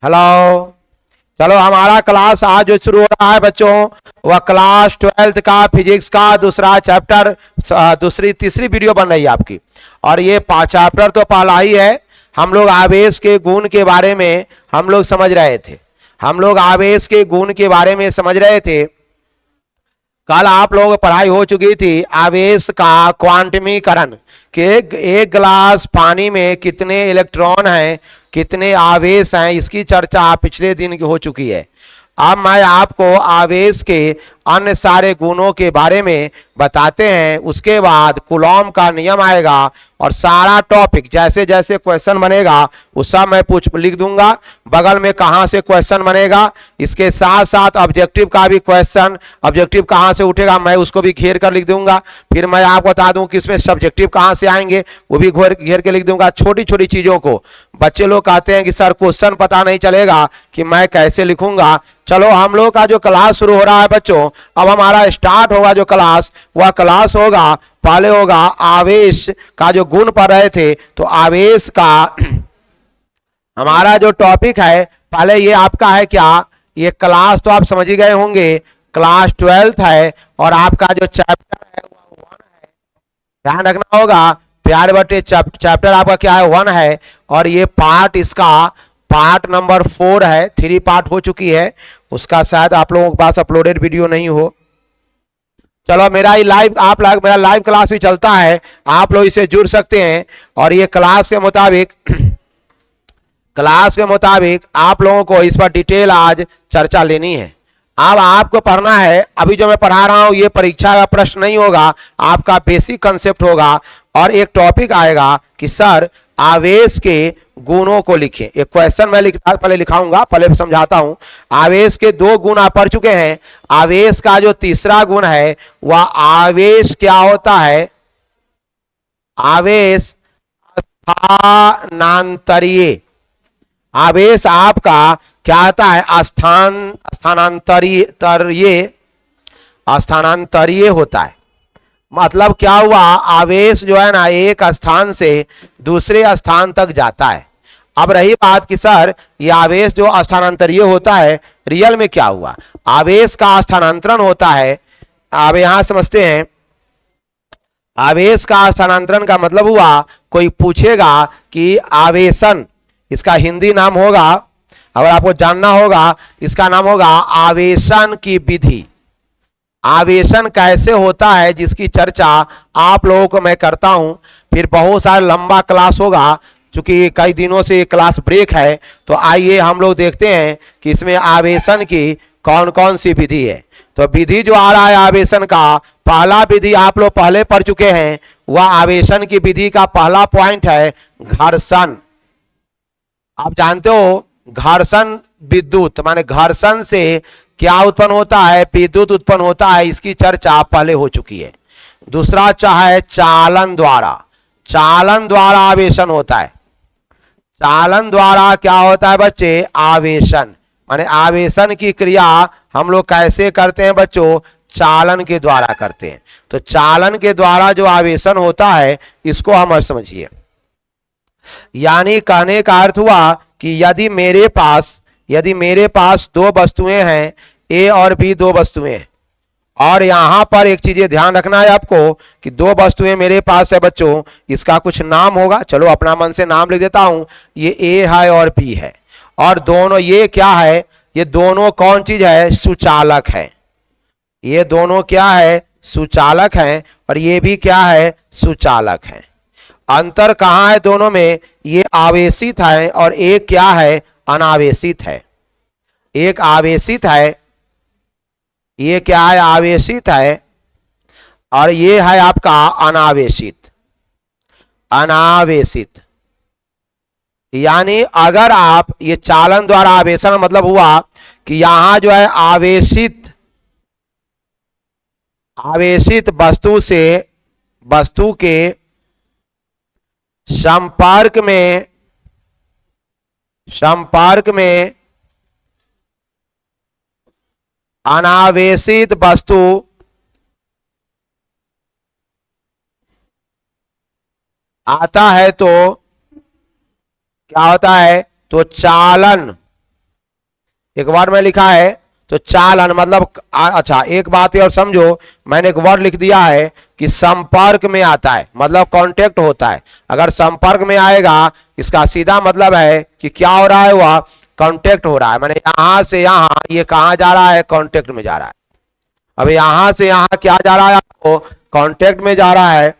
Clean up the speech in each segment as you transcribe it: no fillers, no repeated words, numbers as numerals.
Hello. चलो हमारा class आज जो शुरू हो रहा है बच्चों, वह क्लास 12th का फिजिक्स का दूसरा चैप्टर, दूसरी तीसरी वीडियो बन रही है आपकी। और ये चैप्टर तो पहला ही है। हम लोग आवेश के गुण के बारे में हम लोग समझ रहे थे। हम लोग आवेश के गुण के बारे में समझ रहे थे। कल आप लोग पढ़ाई हो चुकी थी आवेश का क्वांटमीकरण के एक गिलास पानी में कितने इलेक्ट्रॉन हैं, कितने आवेश हैं, इसकी चर्चा पिछले दिन की हो चुकी है। अब मैं आपको आवेश के अन्य सारे गुणों के बारे में बताते हैं। उसके बाद कूलॉम का नियम आएगा और सारा टॉपिक जैसे जैसे क्वेश्चन बनेगा उस सब मैं लिख दूंगा बगल में कहाँ से क्वेश्चन बनेगा। इसके साथ साथ ऑब्जेक्टिव का भी क्वेश्चन, ऑब्जेक्टिव कहाँ से उठेगा मैं उसको भी घेर कर लिख दूंगा। फिर मैं आपको बता दूं कि इसमें सब्जेक्टिव कहाँ से आएंगे वो भी घेर के लिख दूंगा। छोटी छोटी चीजों को बच्चे लोग कहते हैं कि सर क्वेश्चन पता नहीं चलेगा कि मैं कैसे लिखूंगा। चलो हम लोग का जो क्लास शुरू हो रहा है बच्चों, अब हमारा स्टार्ट होगा जो क्लास, वह क्लास होगा पहले होगा आवेश का जो गुण पढ़ रहे थे। तो आवेश का हमारा जो टॉपिक है पहले ये आपका है क्या, ये क्लास तो आप समझ ही गए होंगे, क्लास 12th है और आपका जो चैप्टर है वो 1 है। ध्यान रखना होगा प्यारे बच्चे, चैप्टर आपका क्या है 1 है और ये पार्ट इसका पार्ट नंबर 4 है। 3 पार्ट हो चुकी है, उसका शायद आप लोगों के पास अपलोडेड वीडियो नहीं हो। चलो मेरा ही लाइव आप लोग मेरा लाइव क्लास भी चलता है, आप लोग इसे जुड़ सकते हैं। और ये क्लास के मुताबिक आप लोगों को इस पर डिटेल आज चर्चा लेनी है। अब आपको पढ़ना है, अभी जो मैं पढ़ा रहा हूं ये परीक्षा का प्रश्न नहीं होगा, आपका बेसिक कंसेप्ट होगा। और एक टॉपिक आएगा कि सर आवेश के गुणों को लिखें। एक क्वेश्चन मैं पहले लिखाऊंगा, पहले समझाता हूं। आवेश के 2 गुण आप पढ़ चुके हैं। आवेश का जो तीसरा गुण है वह आवेश क्या होता है, आवेश स्थानांतरीय। आवेश आपका क्या आता है, स्थानांतरीय होता है। मतलब क्या हुआ, आवेश जो है ना एक स्थान से दूसरे स्थान तक जाता है। अब रही बात कि सर ये आवेश जो स्थानांतरीय होता है रियल में क्या हुआ, आवेश का स्थानांतरण होता है। अब यहां समझते हैं आवेश का स्थानांतरण का मतलब हुआ, कोई पूछेगा कि आवेशन, इसका हिंदी नाम होगा, अगर आपको जानना होगा इसका नाम होगा आवेशन की विधि। आवेशन कैसे होता है जिसकी चर्चा आप लोगों को मैं करता हूं। फिर बहुत सारा लंबा क्लास होगा, चूंकि कई दिनों से क्लास ब्रेक है, तो आइए हम लोग देखते हैं कि इसमें आवेशन की कौन कौन सी विधि है। तो विधि जो आ रहा है आवेशन का, पहला विधि आप लोग पहले पढ़ चुके हैं, वह आवेशन की विधि का पहला पॉइंट है घर्षण। आप जानते हो घर्षण विद्युत, माने घर्षण से क्या उत्पन्न होता है, विद्युत उत्पन्न होता है। इसकी चर्चा पहले हो चुकी है। दूसरा चाहे चालन द्वारा, चालन द्वारा आवेशन होता है। चालन द्वारा क्या होता है बच्चे, आवेशन, माने आवेशन की क्रिया हम लोग कैसे करते हैं बच्चों, चालन के द्वारा करते हैं। तो चालन के द्वारा जो आवेशन होता है इसको हम समझिए। यानी कहने का अर्थ हुआ कि यदि मेरे पास 2 वस्तुएं हैं, ए और बी 2 वस्तुएं हैं, और यहां पर एक चीज ध्यान रखना है आपको कि 2 वस्तुएं मेरे पास है बच्चों, इसका कुछ नाम होगा। चलो अपना मन से नाम लिख देता हूं, ये ए है और बी है, और दोनों ये क्या है, ये दोनों कौन चीज है, सुचालक है। ये दोनों क्या है, सुचालक है, और ये भी क्या है, सुचालक है। अंतर कहां है दोनों में, ये आवेशित है और एक क्या है, अनावेशित है। एक आवेशित है, ये क्या है, आवेशित है, और ये है आपका अनावेशित। अनावेशित यानी अगर आप ये चालन द्वारा आवेशन मतलब हुआ कि यहां जो है आवेशित वस्तु से वस्तु के संपर्क में अनावेशित वस्तु आता है तो क्या होता है, तो चालन एक वर्ड में लिखा है तो चालन मतलब अच्छा एक बात है और समझो, मैंने एक वर्ड लिख दिया है कि संपर्क में आता है मतलब कांटेक्ट होता है। अगर संपर्क में आएगा इसका सीधा मतलब है कि क्या हो रहा है, वह कांटेक्ट हो रहा है। मैंने यहां से यहां ये कहां जा रहा है, कांटेक्ट में जा रहा है। अब यहां से यहां क्या जा रहा है, आपको कांटेक्ट में जा रहा है,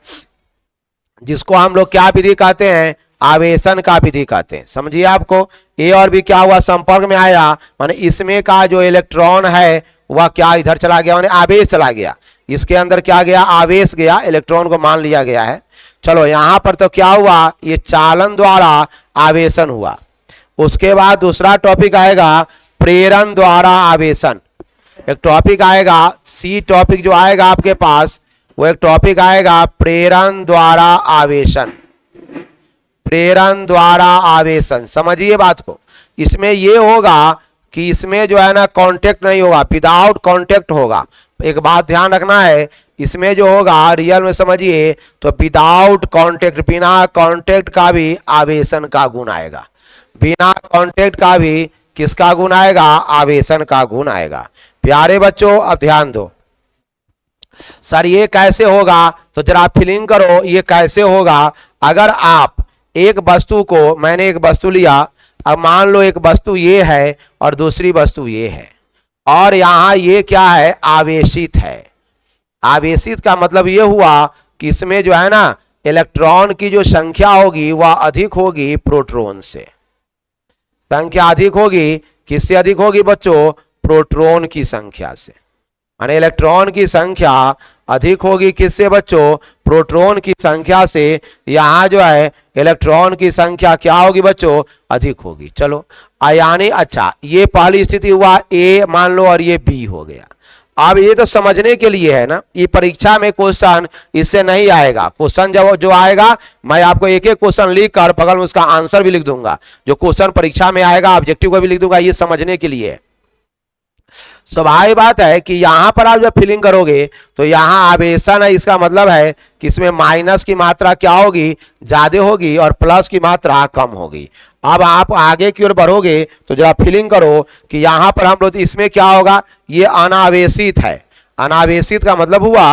जिसको हम लोग क्या विधि कहते हैं, आवेशन का विधि कहते हैं। समझिए आपको, ए और बी क्या हुआ, संपर्क में आया, माने इसमें का जो इलेक्ट्रॉन है वह क्या इधर चला गया, माने आवेश चला गया। इसके अंदर क्या गया, आवेश गया, इलेक्ट्रॉन को मान लिया गया है। चलो यहां पर तो क्या हुआ, ये चालन द्वारा आवेशन हुआ। उसके बाद दूसरा टॉपिक आएगा प्रेरण द्वारा आवेशन। एक टॉपिक आएगा, सी टॉपिक जो आएगा आपके पास, वो एक टॉपिक आएगा प्रेरण द्वारा आवेशन। प्रेरण द्वारा आवेशन, समझिए बात को। इसमें ये होगा कि इसमें जो है ना कांटेक्ट नहीं होगा, विदाउट कांटेक्ट होगा। एक बात ध्यान रखना है, इसमें जो होगा रियल में समझिए तो विदाउट कांटेक्ट, बिना कांटेक्ट का भी आवेशन का गुण आएगा। बिना कांटेक्ट का भी किसका गुण आएगा, आवेशन का गुण आएगा। प्यारे बच्चों अब ध्यान दो, सर ये कैसे होगा, तो जरा फीलिंग करो ये कैसे होगा। अगर आप एक वस्तु को, मैंने एक वस्तु लिया, अब मान लो एक वस्तु ये है और दूसरी वस्तु ये है, और यहां ये क्या है, आवेशित है। आवेशित का मतलब ये हुआ कि इसमें जो है ना इलेक्ट्रॉन की जो संख्या होगी वह अधिक होगी प्रोटॉन से। संख्या अधिक होगी, किससे अधिक होगी बच्चों, प्रोटॉन की संख्या से। माने इलेक्ट्रॉन की संख्या अधिक होगी किससे बच्चों, प्रोटॉन की संख्या से। यहां जो है इलेक्ट्रॉन की संख्या क्या होगी बच्चों, अधिक होगी। चलो यानी अच्छा ये पहली स्थिति हुआ, ए मान लो और ये बी हो गया। अब ये तो समझने के लिए है ना, ये परीक्षा में क्वेश्चन इससे नहीं आएगा। क्वेश्चन जब जो आएगा मैं आपको एक एक क्वेश्चन लिख कर बगल में उसका आंसर भी लिख दूंगा। जो क्वेश्चन परीक्षा में आएगा ऑब्जेक्टिव को भी लिख दूंगा, ये समझने के लिए है। स्वाभाविक बात है कि यहां पर आप जब फिलिंग करोगे तो यहां आवेशन है, इसका मतलब है कि इसमें माइनस की मात्रा क्या होगी, ज्यादा होगी, और प्लस की मात्रा कम होगी। अब आप आगे की ओर बढ़ोगे तो जब आप फिलिंग करो कि यहां पर हम लोग इसमें क्या होगा, ये अनावेशित है। अनावेशित का मतलब हुआ,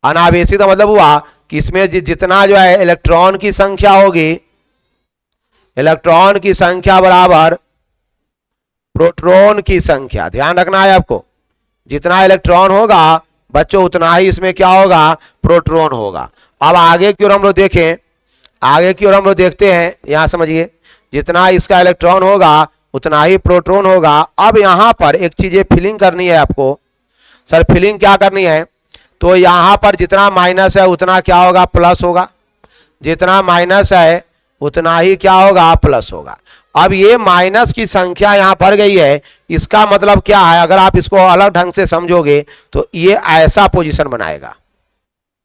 अनावेशित का मतलब हुआ कि इसमें जितना जो है इलेक्ट्रॉन की संख्या होगी, इलेक्ट्रॉन की संख्या बराबर प्रोटॉन की संख्या। ध्यान रखना है आपको, जितना इलेक्ट्रॉन होगा बच्चों उतना ही इसमें क्या होगा, प्रोटॉन होगा। अब आगे की ओर हम लोग देखें, आगे की ओर हम लोग देखते हैं, यहां समझिए जितना इसका इलेक्ट्रॉन होगा उतना ही प्रोटॉन होगा। अब यहां पर एक चीज फिलिंग करनी है आपको, सर फिलिंग क्या करनी है, तो यहां पर जितना माइनस है उतना क्या होगा, प्लस होगा। जितना माइनस है उतना ही क्या होगा, प्लस होगा। अब ये माइनस की संख्या यहां बढ़ गई है, इसका मतलब क्या है, अगर आप इसको अलग ढंग से समझोगे तो ये ऐसा पोजीशन बनाएगा,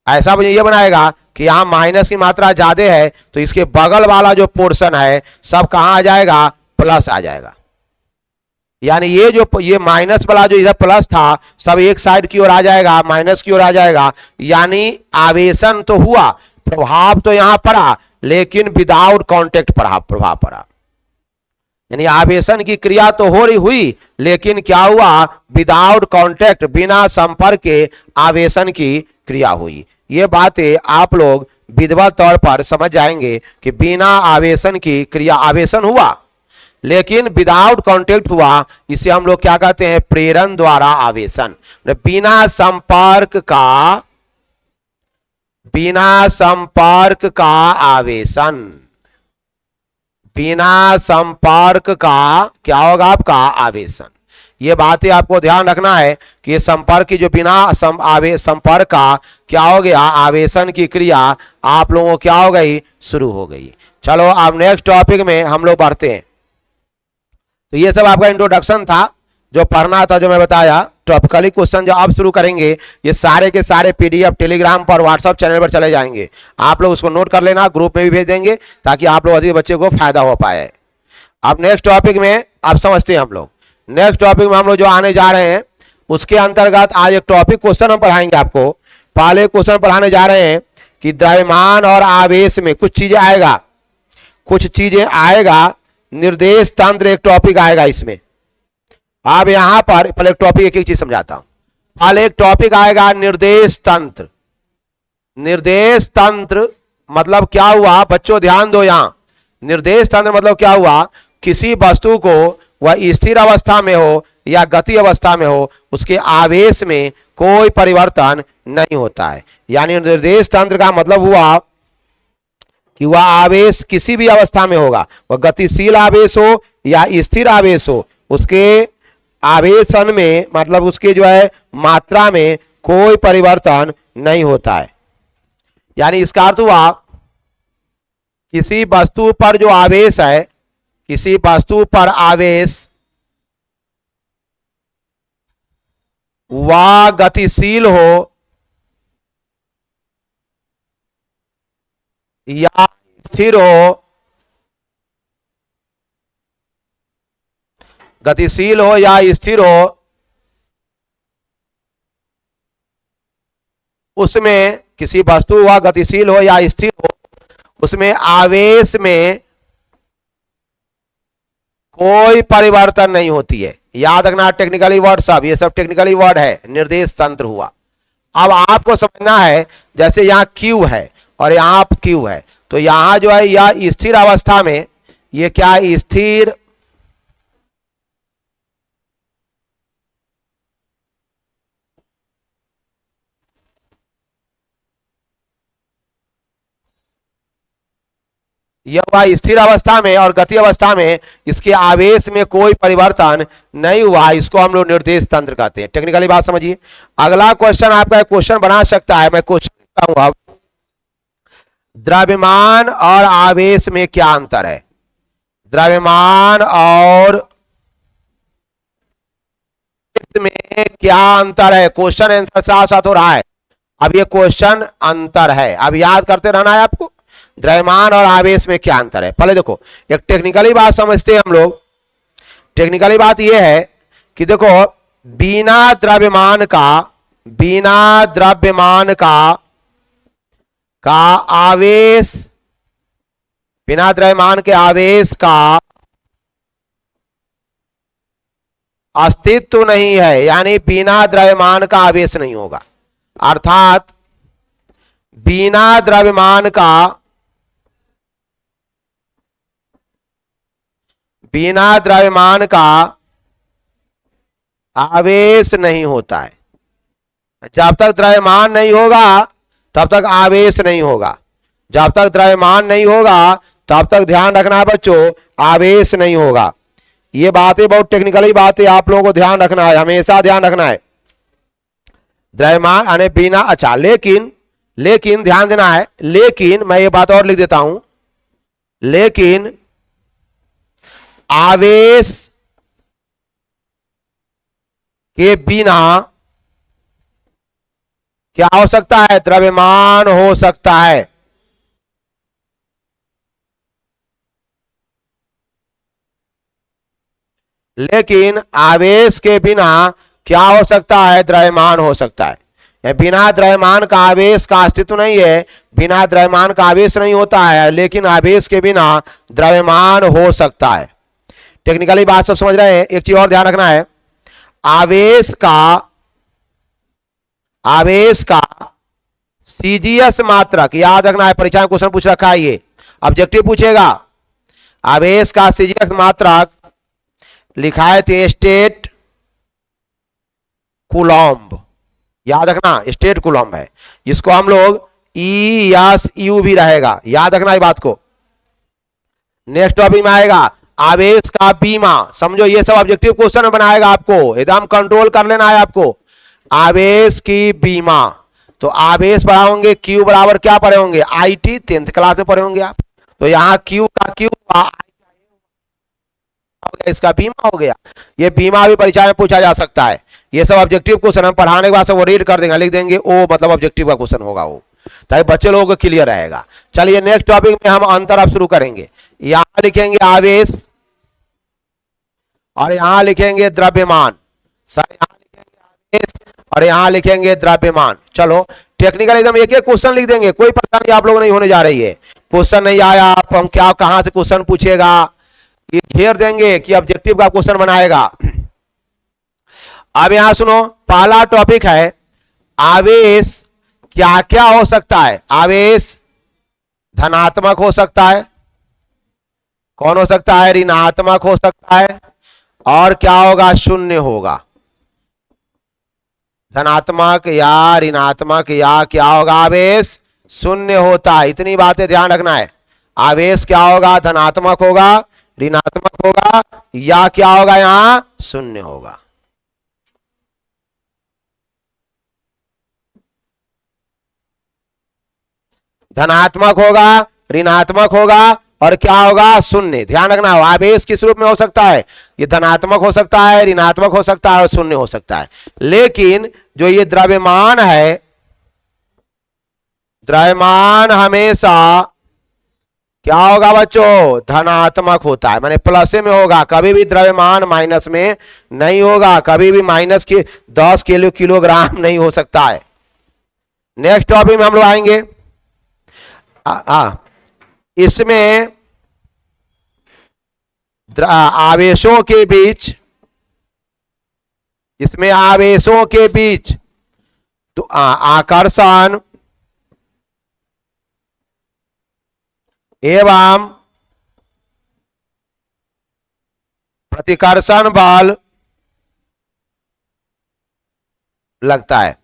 ऐसा ये बनाएगा कि यहां माइनस की मात्रा ज्यादा है तो इसके बगल वाला जो पोर्शन है सब कहां आ जाएगा, प्लस आ जाएगा। यानी ये माइनस वाला जो इधर प्लस था सब एक साइड की ओर आ जाएगा, माइनस की ओर आ जाएगा। यानी आवेशन तो हुआ, प्रभाव तो यहां पड़ा, लेकिन विदाउट कांटेक्ट प्रभाव पड़ा। यानी आवेशन की क्रिया तो हो रही हुई, लेकिन क्या हुआ, विदाउट कांटेक्ट, बिना संपर्क के आवेशन की क्रिया हुई। ये बातें आप लोग विधिवत तौर पर समझ जाएंगे कि बिना आवेशन की क्रिया, आवेशन हुआ लेकिन विदाउट कांटेक्ट हुआ, इसे हम लोग क्या कहते हैं, प्रेरण द्वारा आवेशन। बिना संपर्क का आवेशन, बिना संपर्क का क्या होगा आपका, आवेशन। ये बातें आपको ध्यान रखना है कि संपर्क की जो बिना संपर्क का क्या हो गया, आवेशन की क्रिया आप लोगों को क्या हो गई, शुरू हो गई। चलो अब नेक्स्ट टॉपिक में हम लोग बढ़ते हैं। तो ये सब आपका इंट्रोडक्शन था, जो पढ़ना था, जो मैं बताया। टॉपिकली क्वेश्चन जो अब शुरू करेंगे ये सारे के सारे पीडीएफ टेलीग्राम पर, व्हाट्सएप चैनल पर चले जाएंगे। आप लोग उसको नोट कर लेना, ग्रुप में भी भेज देंगे ताकि आप लोग अधिक बच्चे को फायदा हो पाए। अब नेक्स्ट टॉपिक में आप समझते हैं, हम लोग नेक्स्ट टॉपिक में हम लोग जो आने जा रहे हैं उसके अंतर्गत आज एक टॉपिक क्वेश्चन हम पढ़ाएंगे आपको। पहले क्वेश्चन पढ़ाने जा रहे हैं कि द्रव्यमान और आवेश में कुछ चीजें आएगा निर्देश तंत्र एक टॉपिक आएगा इसमें। अब यहां पर पहले एक टॉपिक एक एक चीज समझाता हूं। पहले एक टॉपिक आएगा निर्देश तंत्र। निर्देश तंत्र मतलब क्या हुआ बच्चों, ध्यान दो। यहां निर्देश तंत्र मतलब क्या हुआ, किसी वस्तु को वह स्थिर अवस्था में हो या गति अवस्था में हो, उसके आवेश में कोई परिवर्तन नहीं होता है। यानी निर्देश तंत्र का मतलब हुआ कि वह आवेश किसी भी अवस्था में होगा, वह गतिशील आवेश हो या स्थिर आवेश हो, उसके आवेशन में मतलब उसके जो है मात्रा में कोई परिवर्तन नहीं होता है। यानी इसका अर्थ हुआ किसी वस्तु पर जो आवेश है, किसी वस्तु पर आवेश वह गतिशील हो या स्थिर हो, गतिशील हो या स्थिर हो, उसमें किसी वस्तु वह गतिशील हो या स्थिर हो, उसमें आवेश में कोई परिवर्तन नहीं होती है। याद रखना टेक्निकली वर्ड, सब ये सब टेक्निकली वर्ड है, निर्देश तंत्र हुआ। अब आपको समझना है, जैसे यहां Q है और यहां Q है, तो यहां जो है यह स्थिर अवस्था में, ये क्या स्थिर यह वह स्थिर अवस्था में और गति अवस्था में इसके आवेश में कोई परिवर्तन नहीं हुआ, इसको हम लोग निर्देश तंत्र कहते हैं। टेक्निकली बात समझिए। अगला क्वेश्चन आपका क्वेश्चन बना सकता है, मैं क्वेश्चन लिखता हूं। अब द्रव्यमान और आवेश में क्या अंतर है? द्रव्यमान और में क्या अंतर है? क्वेश्चन आंसर साथ साथ हो रहा है। अब ये क्वेश्चन अंतर है, अब याद करते रहना है आपको, द्रव्यमान और आवेश में क्या अंतर है। पहले देखो एक टेक्निकली बात समझते हैं हम लोग। टेक्निकली बात यह है कि देखो बिना द्रव्यमान का आवेश, बिना द्रव्यमान के आवेश का अस्तित्व नहीं है। यानी बिना द्रव्यमान का आवेश नहीं होगा, अर्थात बिना द्रव्यमान का आवेश नहीं होता है। जब तक द्रव्यमान नहीं होगा तब तक आवेश नहीं होगा, जब तक द्रव्यमान नहीं होगा तब तक ध्यान रखना है बच्चों, आवेश नहीं होगा। ये बातें बहुत टेक्निकली बातें आप लोगों को ध्यान रखना है, हमेशा ध्यान रखना है। द्रव्यमान यानी बिना, अच्छा लेकिन ध्यान देना है, लेकिन मैं ये बात और लिख देता हूं, लेकिन आवेश के बिना क्या हो सकता है? द्रव्यमान हो सकता है। लेकिन आवेश के बिना क्या हो सकता है? द्रव्यमान हो सकता है। बिना द्रव्यमान का आवेश का अस्तित्व नहीं है, बिना द्रव्यमान का आवेश नहीं होता है, लेकिन आवेश के बिना द्रव्यमान हो सकता है। टेक्निकली बात सब समझ रहे हैं। एक चीज और ध्यान रखना है, आवेश का सीजीएस मात्रक, याद रखना है, परीक्षा में क्वेश्चन पूछ रखा है, ये ऑब्जेक्टिव पूछेगा। आवेश का सीजीएस मात्रक लिखा है थे स्टेट कूलॉम्ब, याद रखना स्टेट कूलॉम्ब है। इसको हम लोग ESU भी रहेगा, याद रखना इस बात को। नेक्स्ट टॉपिक में आएगा आवेश का बीमा, समझो ये सब ऑब्जेक्टिव क्वेश्चन बनाएगा, आपको एकदम कंट्रोल कर लेना है आपको। आवेश की बीमा, तो आवेश पढ़ा होंगे Q बराबर क्या पढ़े होंगे? IT 10th क्लास में पढ़े होंगे आप। तो यहाँ Q का Q इसका बीमा हो गया। ये बीमा भी परीक्षा में पूछा जा सकता है। ये सब ऑब्जेक्टिव क्वेश्चन हम पढ़ाने के बाद सब वो रीड कर देंगे, लिख देंगे, ओ मतलब ऑब्जेक्टिव का क्वेश्चन होगा वो, ताकि बच्चे लोगों को क्लियर रहेगा। चलिए नेक्स्ट टॉपिक में हम अंतर अब शुरू करेंगे। यहां लिखेंगे आवेश और यहां लिखेंगे द्रव्यमान, सर यहां लिखेंगे आवेश और यहां लिखेंगे द्रव्यमान। चलो टेक्निकल एकदम एक एक क्वेश्चन लिख देंगे, कोई परेशानी आप लोग नहीं होने जा रही है। क्वेश्चन नहीं आया आप हम क्या, कहां से क्वेश्चन पूछेगा, ये घेर देंगे कि ऑब्जेक्टिव का क्वेश्चन बनाएगा। अब यहां सुनो, पहला टॉपिक है आवेश क्या क्या हो सकता है। आवेश धनात्मक हो सकता है, कौन हो सकता है, ऋणात्मक हो सकता है, और क्या होगा, शून्य होगा। धनात्मक या ऋणात्मक या क्या होगा, आवेश शून्य होता है। इतनी बातें ध्यान रखना है। आवेश क्या होगा, धनात्मक होगा, ऋणात्मक होगा, या क्या होगा, यहां शून्य होगा। धनात्मक होगा, ऋणात्मक होगा, और क्या होगा, शून्य। ध्यान रखना, आवेश किस रूप में हो सकता है, ये धनात्मक हो सकता है, ऋणात्मक हो सकता है, और शून्य हो सकता है। लेकिन जो ये द्रव्यमान है, द्रव्यमान हमेशा क्या होगा बच्चों, धनात्मक होता है, माने प्लस में होगा। कभी भी द्रव्यमान माइनस में नहीं होगा, कभी भी माइनस के 10 किलोग्राम नहीं हो सकता है। नेक्स्ट टॉपिक में हम लोग आएंगे। इसमें आवेशों के बीच, इसमें आवेशों के बीच तो आकर्षण एवं प्रतिकर्षण बल लगता है।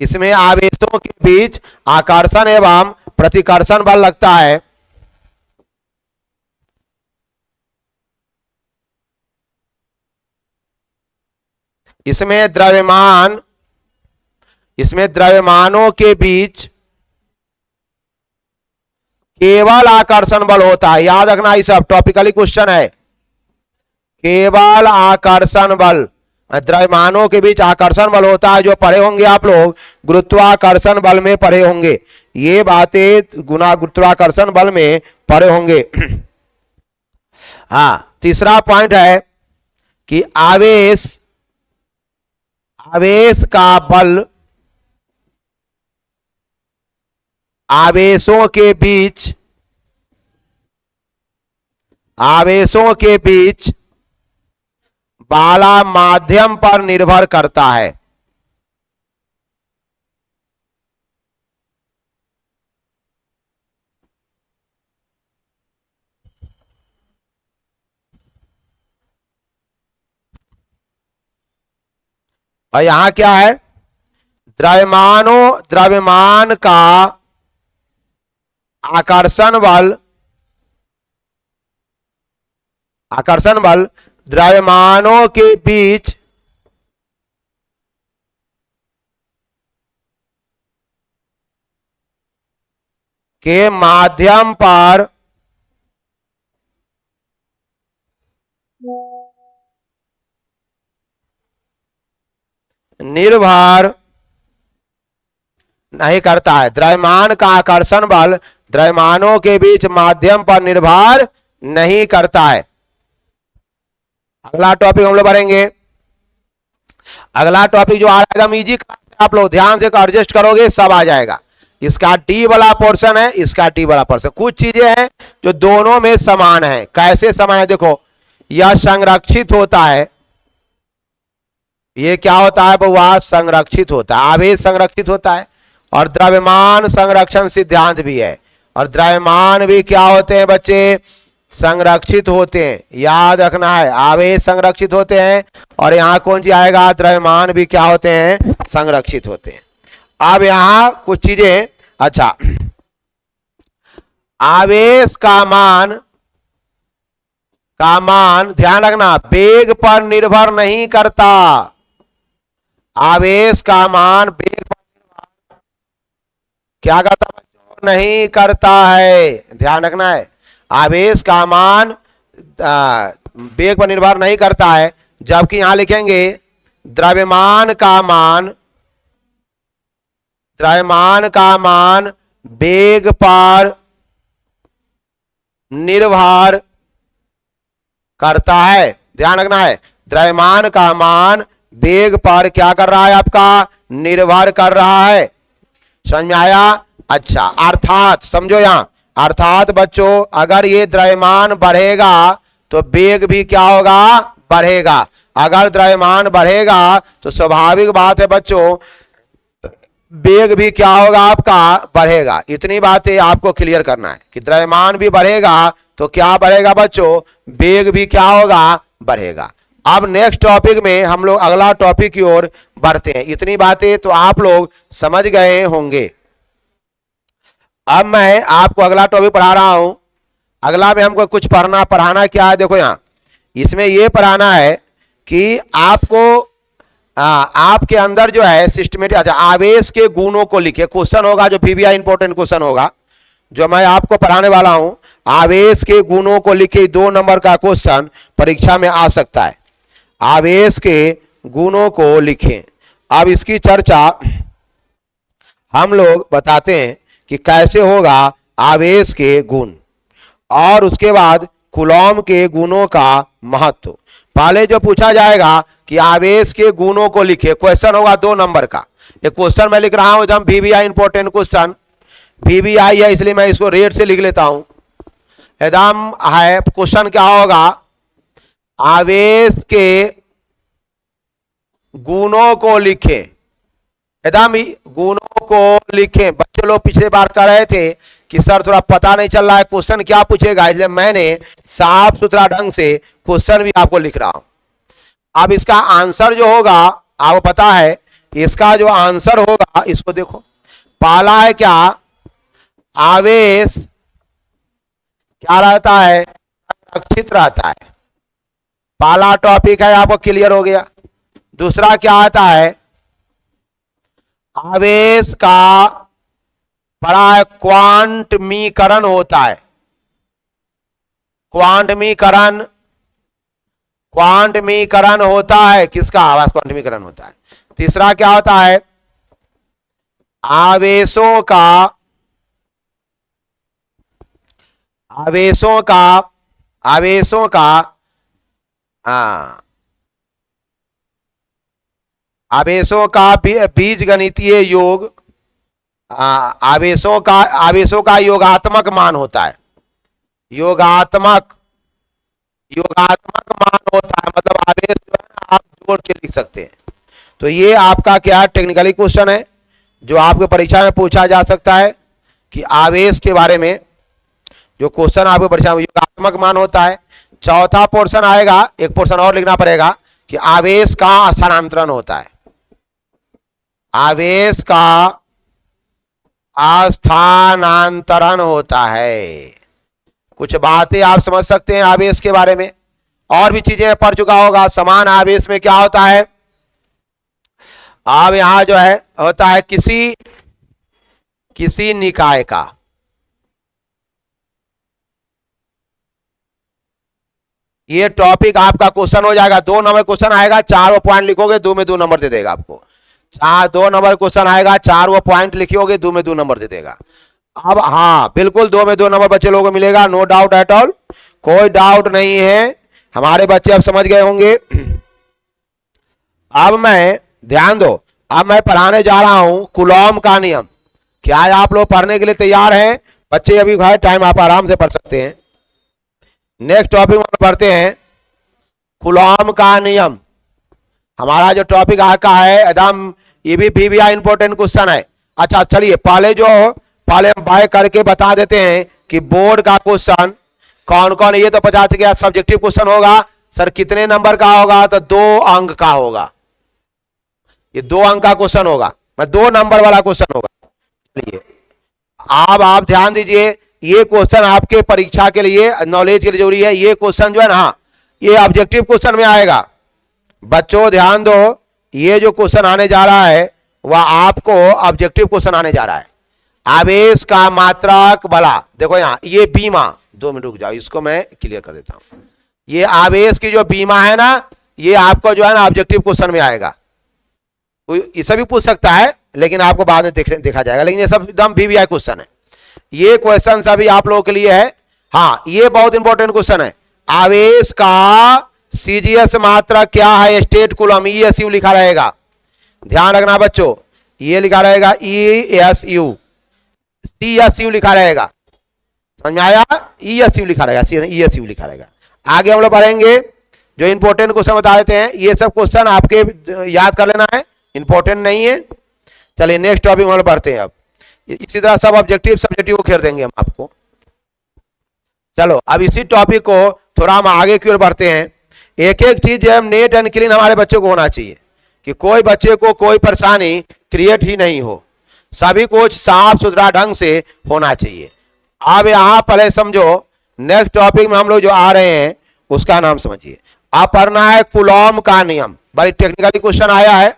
इसमें आवेशों के बीच आकर्षण एवं प्रतिकर्षण बल लगता है। इसमें द्रव्यमानों के बीच केवल आकर्षण बल होता है। याद रखना, ये सब टॉपिकली क्वेश्चन है। केवल आकर्षण बल, द्रव्यमानों के बीच आकर्षण बल होता है। जो पढ़े होंगे आप लोग, गुरुत्वाकर्षण बल में पढ़े होंगे ये बातें, गुरुत्वाकर्षण बल में पढ़े होंगे। हाँ, तीसरा पॉइंट है कि आवेश का बल आवेशों के बीच वाला माध्यम पर निर्भर करता है। और यहां क्या है, द्रव्यमान का आकर्षण बल द्रव्यमानों के बीच के माध्यम पर निर्भर नहीं करता है। द्रव्यमान का आकर्षण बल द्रव्यमानों के बीच माध्यम पर निर्भर नहीं करता है। अगला टॉपिक हम लोग बढ़ेंगे। अगला टॉपिक जो आ रहा है इजी, आप लोग ध्यान से एडजस्ट करोगे सब आ जाएगा। इसका डी वाला पोर्शन है, इसका डी वाला पोर्शन। कुछ चीजें हैं जो दोनों में समान है। कैसे समान है, देखो, यह संरक्षित होता है, ये क्या होता है, वह संरक्षित होता है। आवेश संरक्षित होता है, और द्रव्यमान संरक्षण सिद्धांत भी है। और द्रव्यमान भी क्या होते हैं बच्चे, संरक्षित होते हैं। याद रखना है, आवेश संरक्षित होते हैं, और यहां कौन सी आएगा, द्रव्यमान भी क्या होते हैं, संरक्षित होते हैं। अब यहां कुछ चीजें, अच्छा, आवेश का मान ध्यान रखना, वेग पर निर्भर नहीं करता। आवेश का मान वेग पर क्या करता बच्चों, नहीं करता है। ध्यान रखना है, आवेश का मान वेग पर निर्भर नहीं करता है। जबकि यहां लिखेंगे द्रव्यमान का मान वेग पर निर्भर करता है। ध्यान रखना है, द्रव्यमान का मान वेग पर क्या कर रहा है, आपका निर्भर कर रहा है। समझ में आया? अच्छा, अर्थात समझो यहां, अर्थात बच्चों अगर ये द्रव्यमान बढ़ेगा तो वेग भी क्या होगा, बढ़ेगा। अगर द्रव्यमान बढ़ेगा तो स्वाभाविक बात है बच्चों, वेग भी क्या होगा आपका, बढ़ेगा। इतनी बातें आपको क्लियर करना है कि द्रव्यमान भी बढ़ेगा तो क्या बढ़ेगा बच्चों, वेग भी क्या होगा, बढ़ेगा। अब नेक्स्ट टॉपिक में हम लोग अगला टॉपिक की ओर बढ़ते हैं। इतनी बातें तो आप लोग समझ गए होंगे। अब मैं आपको अगला टॉपिक पढ़ा रहा हूं। अगला में हमको कुछ पढ़ाना क्या है, देखो यहां इसमें यह पढ़ाना है कि आपको आपके अंदर जो है सिस्टमेटिक, अच्छा आवेश के गुणों को लिखे। क्वेश्चन होगा जो पीवीआई इंपॉर्टेंट क्वेश्चन होगा जो मैं आपको पढ़ाने वाला हूं। आवेश के गुणों को लिखे 2 नंबर का क्वेश्चन परीक्षा में आ सकता है। आवेश के गुणों को लिखें। अब इसकी चर्चा हम लोग बताते हैं कि कैसे होगा आवेश के गुण, और उसके बाद कूलॉम के गुणों का महत्व। पहले जो पूछा जाएगा कि आवेश के गुणों को लिखे, क्वेश्चन होगा 2 नंबर का। ये क्वेश्चन मैं लिख रहा हूं एकदम वीवीआई इंपॉर्टेंट क्वेश्चन, वीवीआई है इसलिए मैं इसको रेड से लिख लेता हूं। एकदम है क्वेश्चन क्या होगा, आवेश के गुणों को लिखे। एकदम गुणों को लिखें। बच्चे लोग पिछले बार कर रहे थे कि सर थोड़ा पता नहीं चल रहा है क्वेश्चन क्या पूछेगा, इसलिए मैंने साफ सुथरा ढंग से क्वेश्चन भी आपको लिख रहा हूं। अब इसका आंसर जो होगा आपको पता है, इसका जो आंसर होगा इसको देखो। पहला है क्या, आवेश क्या रहता है, संरक्षित रहता है। पहला टॉपिक है आपको क्लियर हो गया। दूसरा क्या आता है, आवेश का बड़ा क्वांटमीकरण होता है। क्वांटमीकरण होता है किसका, आवेश क्वांटमीकरण होता है। तीसरा क्या होता है, आवेशों का बीज गणितीय योग, आवेशों का योगात्मक मान होता है। योगात्मक मान होता है, मतलब आवेश जो है ना आप जोड़ के लिख सकते हैं। तो ये आपका क्या टेक्निकली क्वेश्चन है जो आपके परीक्षा में पूछा जा सकता है कि आवेश के बारे में जो क्वेश्चन आपके परीक्षा में योगात्मक मान होता है। चौथा पोर्शन आएगा, एक पोर्शन और लिखना पड़ेगा कि आवेश का स्थानांतरण होता है। आवेश का स्थानांतरण होता है। कुछ बातें आप समझ सकते हैं आवेश के बारे में, और भी चीजें पढ़ चुका होगा। समान आवेश में क्या होता है, अब यहां जो है होता है किसी निकाय का, ये टॉपिक आपका क्वेश्चन हो जाएगा। 2 नंबर क्वेश्चन आएगा, 4 पॉइंट लिखोगे, 2 में 2 नंबर दे देगा आपको। 2 नंबर क्वेश्चन आएगा, 4 पॉइंट लिखोगे, 2 में 2 नंबर दे देगा। अब हाँ बिल्कुल 2 में 2 नंबर बच्चे लोगों को मिलेगा, नो डाउट एट ऑल, कोई डाउट नहीं है। हमारे बच्चे अब समझ गए होंगे। अब मैं ध्यान दो, अब मैं पढ़ाने जा रहा हूं कूलॉम का नियम। क्या आप लोग पढ़ने के लिए तैयार हैं बच्चे? अभी है टाइम, आप आराम से पढ़ सकते हैं। नेक्स्ट टॉपिक में पढ़ते हैं कूलॉम का नियम। हमारा जो टॉपिक आका है एकदम, ये भी पीवीआई इंपॉर्टेंट क्वेश्चन है। अच्छा चलिए पहले हम बाय करके बता देते हैं कि बोर्ड का क्वेश्चन कौन कौन। ये तो 50 का सब्जेक्टिव क्वेश्चन होगा। सर कितने नंबर का होगा, तो 2 अंक का होगा। ये 2 अंक का क्वेश्चन होगा, मैं 2 नंबर वाला क्वेश्चन होगा। चलिए अब आप ध्यान दीजिए, ये क्वेश्चन आपके परीक्षा के लिए नॉलेज के लिए जरूरी है। ये क्वेश्चन जो है ना, ये ऑब्जेक्टिव क्वेश्चन में आएगा। बच्चों ध्यान दो, ये जो क्वेश्चन आने जा रहा है वह आपको ऑब्जेक्टिव क्वेश्चन आने जा रहा है। आवेश का मात्रक बला, देखो यहां ये बीमा, 2 मिनट रुक जाओ, इसको मैं क्लियर कर देता हूं। ये आवेश की जो बीमा है ना, ये आपको जो है ना ऑब्जेक्टिव क्वेश्चन में आएगा। इसे भी पूछ सकता है लेकिन आपको बाद में देखा जाएगा, लेकिन ये सब एकदम वीवीआई क्वेश्चन है। ये क्वेश्चन सभी आप लोगों के लिए है। हाँ ये बहुत इंपॉर्टेंट क्वेश्चन है। आवेश का सीजीएस मात्रा क्या है, स्टेट कूलम, ईएसयू लिखा रहेगा। ध्यान रखना बच्चों, ये लिखा रहेगा ईएसयू, सीएसयू लिखा रहेगा। समझ में आया? ईएसयू लिखा रहेगा, ईएसयू लिखा रहेगा। आगे हम लोग पढ़ेंगे, जो इंपॉर्टेंट क्वेश्चन बता देते हैं। ये सब क्वेश्चन आपके याद कर लेना है, इंपॉर्टेंट नहीं है। चलिए नेक्स्ट टॉपिक हम लोग पढ़ते हैं। अब इसी तरह सब ऑब्जेक्टिव सब्जेक्टिव को खेल देंगे हम आपको। चलो अब इसी टॉपिक को थोड़ा हम आगे की ओर बढ़ते हैं। एक एक चीज जो है नेट एंड क्लीन हमारे बच्चों को होना चाहिए, कि कोई बच्चे को कोई परेशानी क्रिएट ही नहीं हो, सभी कुछ साफ सुथरा ढंग से होना चाहिए। अब यहां पहले समझो, नेक्स्ट टॉपिक में हम लोग जो आ रहे हैं उसका नाम समझिए। अब पढ़ना है कूलॉम का नियम। बड़ी टेक्निकली क्वेश्चन आया है।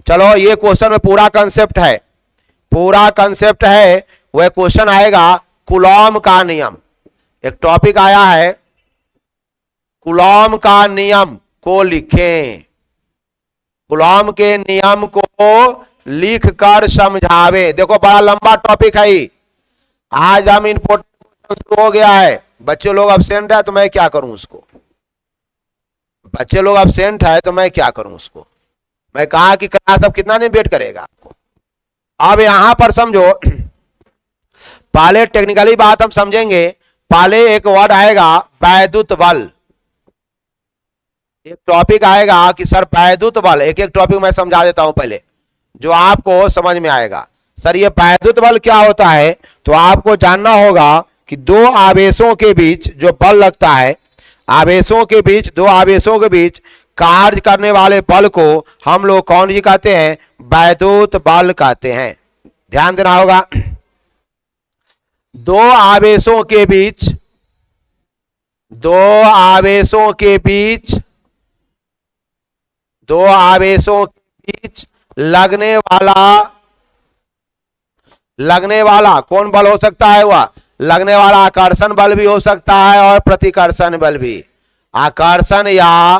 चलो ये क्वेश्चन में पूरा कंसेप्ट है, पूरा कंसेप्ट है। वह क्वेश्चन आएगा कूलॉम का नियम। एक टॉपिक आया है कूलॉम का नियम को लिखें, कूलॉम के नियम को लिख कर समझावे। देखो बड़ा लंबा टॉपिक है ही। आज हम इंपोर्टेंट शुरू हो गया है। बच्चे लोग अब्सेंट है तो मैं क्या करूं उसको, बच्चे लोग अब्सेंट है तो मैं क्या करूं उसको। मैं कहा कि क्लास अब कितना दिन वेट करेगा आपको। अब यहां पर समझो, पहले टेक्निकली बात हम समझेंगे। पहले एक वर्ड आएगा वैद्युत बल, एक टॉपिक आएगा कि सर वैद्युत बल। एक एक टॉपिक मैं समझा देता हूं पहले, जो आपको समझ में आएगा। सर ये वैद्युत बल क्या होता है, तो आपको जानना होगा कि दो आवेशों के बीच जो बल लगता है, आवेशों के बीच, दो आवेशों के बीच कार्य करने वाले बल को हम लोग कौन जी कहते हैं, वैद्युत बल कहते हैं। ध्यान देना होगा। दो आवेशों के बीच, दो आवेशों के बीच, दो आवेशों के बीच लगने वाला कौन बल हो सकता है, वह लगने वाला आकर्षण बल भी हो सकता है और प्रतिकर्षण बल भी। आकर्षण या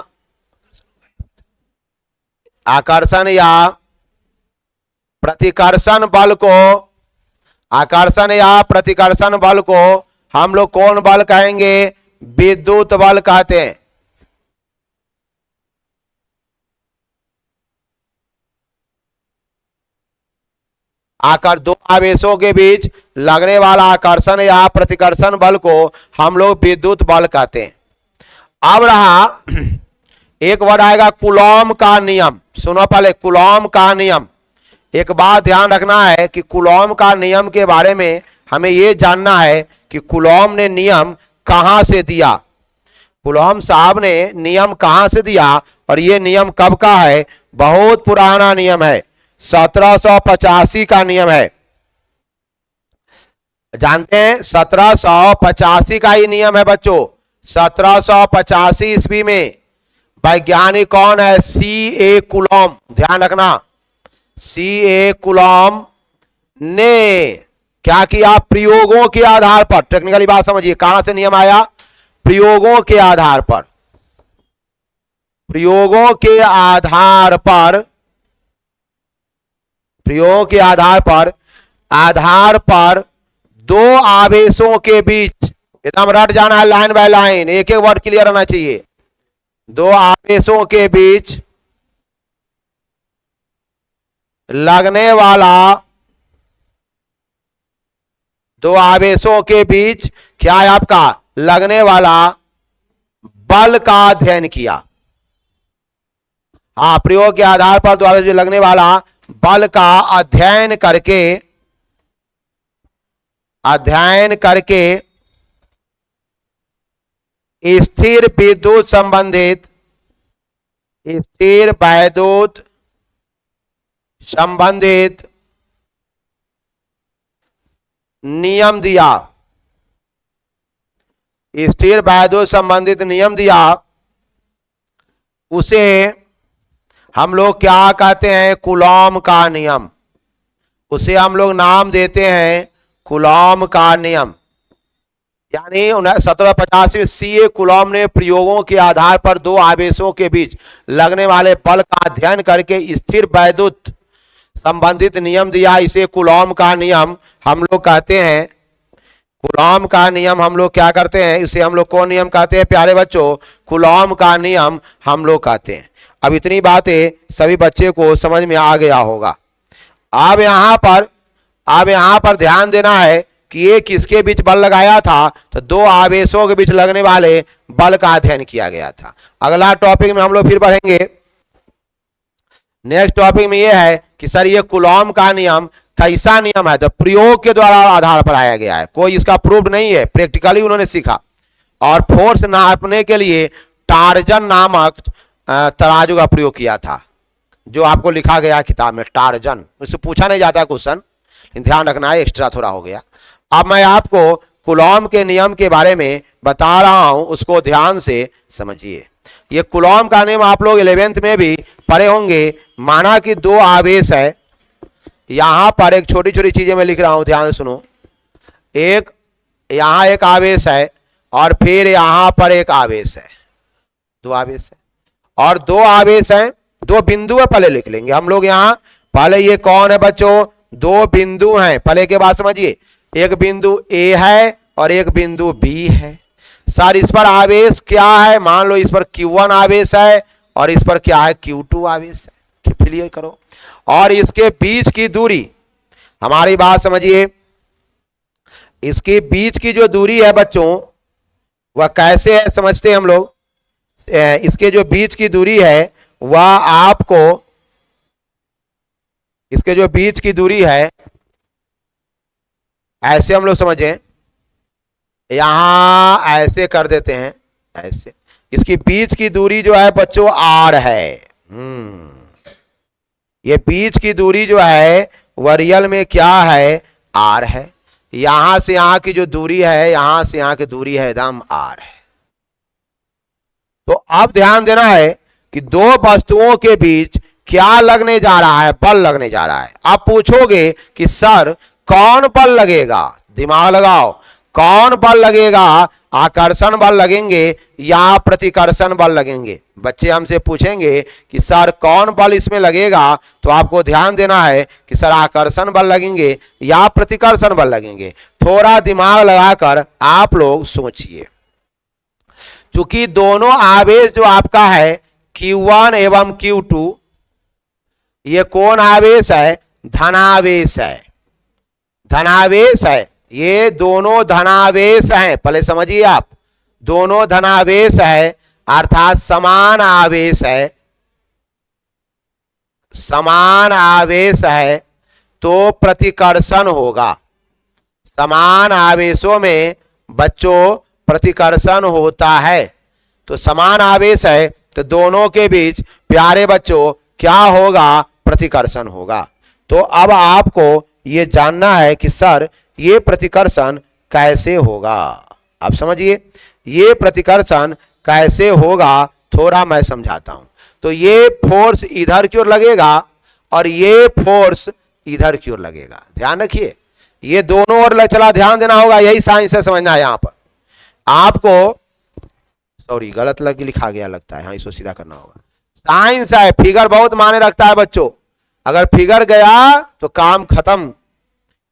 प्रतिकर्षण बल को, आकर्षण या प्रतिकर्षण बल को हम लोग कौन बल कहेंगे, विद्युत बल कहते हैं। दो आवेशों के बीच लगने वाला आकर्षण या प्रतिकर्षण बल को हम लोग विद्युत बल कहते हैं। अब रहा एक वर्ड आएगा कूलॉम का नियम। सुनो पहले, कूलॉम का नियम। एक बात ध्यान रखना है कि कूलॉम का नियम के बारे में हमें यह जानना है कि कूलॉम ने नियम कहां से दिया। कूलॉम साहब ने नियम कहां से दिया और यह नियम कब का है। बहुत पुराना नियम है, 1785 का नियम है। जानते हैं 1785 का ही नियम है बच्चों। 1785 ईस्वी में वैज्ञानिक कौन है, C.A. कूलॉम। ध्यान रखना, C.A. कूलॉम ने क्या किया, प्रयोगों के आधार पर। टेक्निकली बात समझिए, कहां से नियम आया, प्रयोगों के आधार पर। प्रयोगों के आधार पर, प्रयोग के आधार पर दो आवेशों के बीच, एकदम रट जाना है लाइन बाय लाइन, एक एक वर्ड क्लियर होना चाहिए। दो आवेशों के बीच लगने वाला, दो आवेशों के बीच क्या है आपका, लगने वाला बल का अध्ययन किया। हाँ, प्रयोग के आधार पर दो आवेश लगने वाला बल का अध्ययन करके स्थिर विद्युत संबंधित नियम दिया। स्थिर विद्युत संबंधित नियम दिया, उसे हम लोग क्या कहते हैं, कूलॉम का नियम। उसे हम लोग नाम देते हैं कूलॉम का नियम। यानी 1785 में C.A. कूलॉम ने प्रयोगों के आधार पर दो आवेशों के बीच लगने वाले बल का अध्ययन करके स्थिर विद्युत संबंधित नियम दिया। इसे कूलॉम का नियम हम लोग कहते हैं। कूलॉम का नियम हम लोग क्या करते हैं, इसे हम लोग कौन नियम कहते हैं प्यारे बच्चों, कूलॉम का नियम हम लोग कहते हैं। अब इतनी बातें सभी बच्चे को समझ में आ गया होगा। अब यहां पर ध्यान देना है कि ये किसके बीच बल लगाया था, तो दो आवेशों के बीच लगने वाले बल का अध्ययन किया गया था। अगला टॉपिक में हम लोग फिर बढ़ेंगे। नेक्स्ट टॉपिक में यह है कि सर ये कूलॉम का नियम कैसा नियम है, तो प्रयोग के द्वारा आधार पर आया गया है, कोई इसका प्रूफ नहीं है, प्रैक्टिकली उन्होंने सीखा। और फोर्स नापने के लिए टार्जन नामक तराजू का प्रयोग किया था, जो आपको लिखा गया किताब में, टार्जन। उससे पूछा नहीं जाता क्वेश्चन, ध्यान रखना है, एक्स्ट्रा थोड़ा हो गया। अब मैं आपको कूलॉम के नियम के बारे में बता रहा हूं, उसको ध्यान से समझिए। ये कूलॉम का नियम आप लोग 11th में भी पढ़े होंगे। माना कि दो आवेश है, यहां पर एक छोटी छोटी चीजें मैं लिख रहा हूं, ध्यान से सुनो। एक यहां एक आवेश है और फिर यहां पर एक आवेश है, दो आवेश है और दो आवेश हैं, दो बिंदु है, पहले लिख लेंगे हम लोग। यहां पहले ये कौन है बच्चों, दो बिंदु हैं, पहले के बाद समझिए। एक बिंदु ए है और एक बिंदु बी है। सर इस पर आवेश क्या है, मान लो इस पर Q1 आवेश है और इस पर क्या है, Q2 आवेश है। क्लियर करो। और इसके बीच की दूरी, हमारी बात समझिए, इसके बीच की जो दूरी है बच्चों वह कैसे है समझते हैं हम लोग। इसके जो बीच की दूरी है वह आपको, इसके जो बीच की दूरी है ऐसे हम लोग समझें, यहां ऐसे कर देते हैं, ऐसे। इसकी बीच की दूरी जो है बच्चों R है। ये बीच की दूरी जो है वह रियल में क्या है, R है। यहां से यहां की जो दूरी है, यहां से यहां की दूरी है एकदम R है। तो अब ध्यान देना है कि दो वस्तुओं के बीच क्या लगने जा रहा है, बल लगने जा रहा है। आप पूछोगे कि सर कौन बल लगेगा, दिमाग लगाओ, कौन बल लगेगा, आकर्षण बल लगेंगे या प्रतिकर्षण बल लगेंगे। बच्चे हमसे पूछेंगे कि सर कौन बल इसमें लगेगा, तो आपको ध्यान देना है कि सर आकर्षण बल लगेंगे या प्रतिकर्षण बल लगेंगे। थोड़ा दिमाग लगाकर आप लोग सोचिए। चूंकि दोनों आवेश जो आपका है Q1 एवं Q2, ये कौन आवेश है, धनावेश है, धनावेश है। ये दोनों धनावेश हैं, पहले समझिए आप, दोनों धनावेश है, अर्थात समान आवेश है, समान आवेश है तो प्रतिकर्षण होगा। समान आवेशों में बच्चों प्रतिकर्षण होता है। तो समान आवेश है तो दोनों के बीच प्यारे बच्चों क्या होगा, प्रतिकर्षण होगा। तो अब आपको ये जानना है कि सर ये प्रतिकर्षण कैसे होगा। आप समझिए ये प्रतिकर्षण कैसे होगा, थोड़ा मैं समझाता हूं। तो ये फोर्स इधर की ओर लगेगा और ये फोर्स इधर की ओर लगेगा। ध्यान रखिए, ये दोनों ओर चला, ध्यान देना होगा, यही साइंस से समझना है। यहां पर आपको, सॉरी गलत लिखा गया लगता है, हाँ इसको सीधा करना होगा। साइंस है, फिगर बहुत मायने रखता है बच्चों, अगर फिगर गया तो काम खत्म।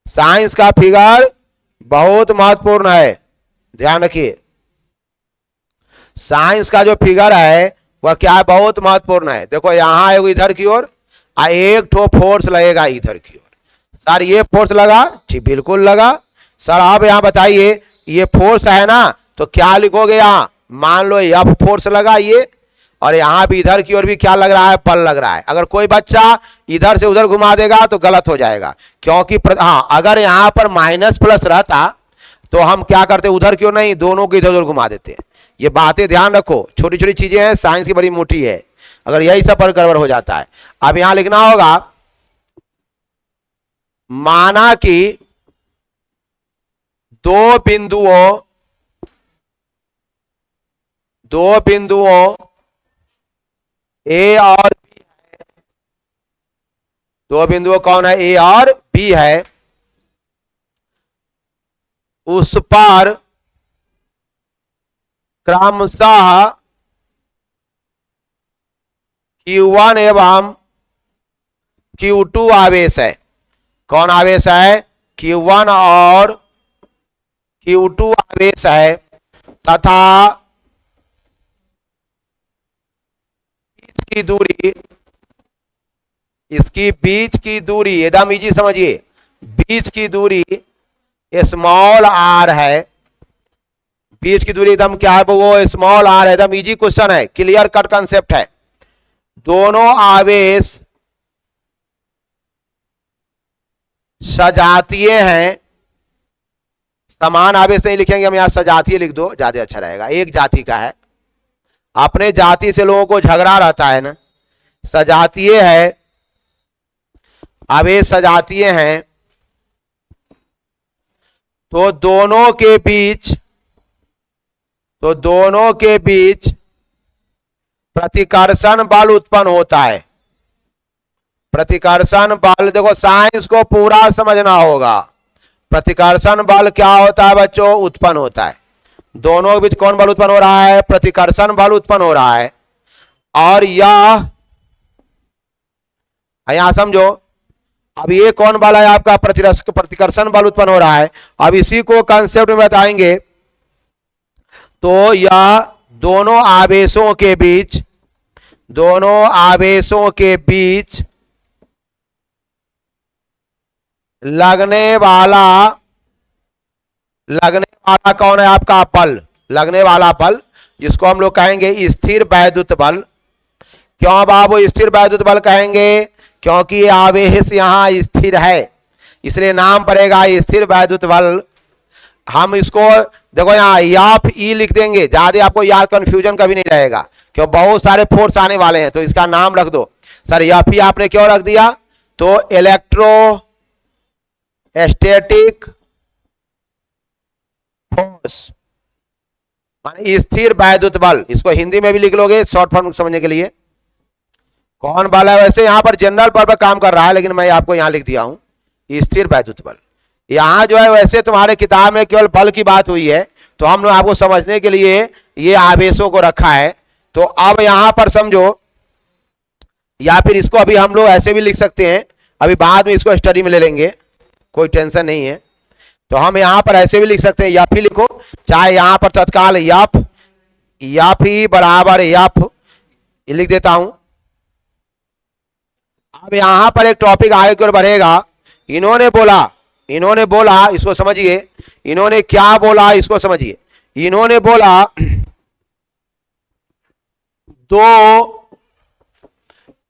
साइंस का फिगर बहुत महत्वपूर्ण है, ध्यान रखिए। साइंस का जो फिगर है वह क्या है, बहुत महत्वपूर्ण है। देखो यहां है इधर की ओर, एक ठो फोर्स लगेगा इधर की ओर। सर ये फोर्स लगा जी, बिल्कुल लगा। सर आप यहां बताइए ये फोर्स है ना, तो क्या लिखोगे यहां, मान लो F फोर्स लगा ये, और यहां भी इधर की ओर भी क्या लग रहा है, बल लग रहा है। अगर कोई बच्चा इधर से उधर घुमा देगा तो गलत हो जाएगा, क्योंकि हाँ अगर यहां पर माइनस प्लस रहता तो हम क्या करते, उधर क्यों नहीं, दोनों को इधर उधर घुमा देते। ये बातें ध्यान रखो, छोटी छोटी चीजें हैं, साइंस की बड़ी मोटी है, अगर यही सब पर गड़बड़ हो जाता है। अब यहां लिखना होगा, माना कि दो बिंदुओं ए और बी है, दो बिंदुओं कौन है, ए और बी है, उस पर क्रमशः Q1 एवं Q2 आवेश है। कौन आवेश है, Q1 और Q2 आवेश है, तथा की दूरी, इसकी बीच की दूरी एकदम इजी समझिए, बीच की दूरी स्मॉल आर है, बीच की दूरी एकदम क्या है, वो स्मॉल आर है, एकदम इजी क्वेश्चन है, क्लियर कट कंसेप्ट है। दोनों आवेश सजातीय हैं, समान आवेश नहीं लिखेंगे हम, यहां सजातीय लिख दो, ज्यादा अच्छा रहेगा, एक जाति का है। अपने जाति से लोगों को झगड़ा रहता है ना, सजातीय है, आवेश सजातीय हैं, तो दोनों के बीच प्रतिकर्षण बल उत्पन्न होता है। प्रतिकर्षण बल, देखो साइंस को पूरा समझना होगा। प्रतिकर्षण बल क्या होता है बच्चों? उत्पन्न होता है। दोनों के बीच कौन बल उत्पन्न हो रहा है? प्रतिकर्षण बल उत्पन्न हो रहा है। और यह यहां समझो, अब ये कौन बल है आपका? प्रतिकर्षण बल उत्पन्न हो रहा है। अब इसी को कंसेप्ट में बताएंगे। तो यह दोनों आवेशों के बीच लगने वाला कौन है आपका? बल, लगने वाला बल, जिसको हम लोग कहेंगे स्थिर वैद्युत बल। क्यों बाबू स्थिर वैद्युत बल कहेंगे? क्योंकि आवेश यहां स्थिर है, इसलिए नाम पड़ेगा स्थिर वैद्युत बल। हम इसको देखो यहाँ याप ई लिख देंगे, ज्यादा आपको याद कंफ्यूजन कभी नहीं रहेगा, क्यों बहुत सारे फोर्स आने वाले हैं, तो इसका नाम रख दो। सर याप ही आपने क्यों रख दिया? तो इलेक्ट्रोस्टैटिक फोर्स माने स्थिर वैद्युत बल, इसको हिंदी में भी लिख लोगे शॉर्ट फॉर्म समझने के लिए। कौन बल है? वैसे यहां पर जनरल पर काम कर रहा है, लेकिन मैं आपको यहां लिख दिया हूं स्थिर वैद्युत बल। यहां जो है वैसे तुम्हारे किताब में केवल बल की बात हुई है, तो हमने आपको समझने के लिए ये आवेशों को रखा है। तो अब यहां पर समझो, या फिर इसको अभी हम लोग ऐसे भी लिख सकते हैं, अभी बाद में इसको स्टडी में ले लेंगे, कोई टेंशन नहीं है। तो हम यहां पर ऐसे भी लिख सकते हैं, यफ ही लिखो, चाहे यहां पर तत्काल यफ ही बराबर यफ लिख देता हूं। अब यहां पर एक टॉपिक आगे की ओर बढ़ेगा। इन्होंने बोला, इसको समझिए, इन्होंने क्या बोला इसको समझिए। इन्होंने बोला दो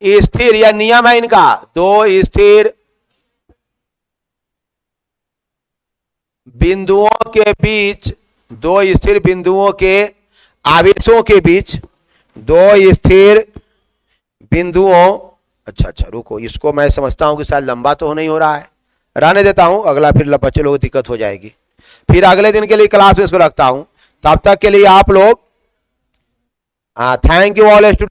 स्थिर, या नियम है इनका, दो स्थिर बिंदुओं के बीच, दो स्थिर बिंदुओं के आवेशों के बीच, दो स्थिर बिंदुओं, अच्छा रुको, इसको मैं समझता हूं कि शायद लंबा तो नहीं हो रहा है, रहने देता हूं, अगला फिर बच्चे लोगों को दिक्कत हो जाएगी, फिर अगले दिन के लिए क्लास में इसको रखता हूं। तब तक के लिए आप लोग थैंक यू ऑल स्टूडेंट।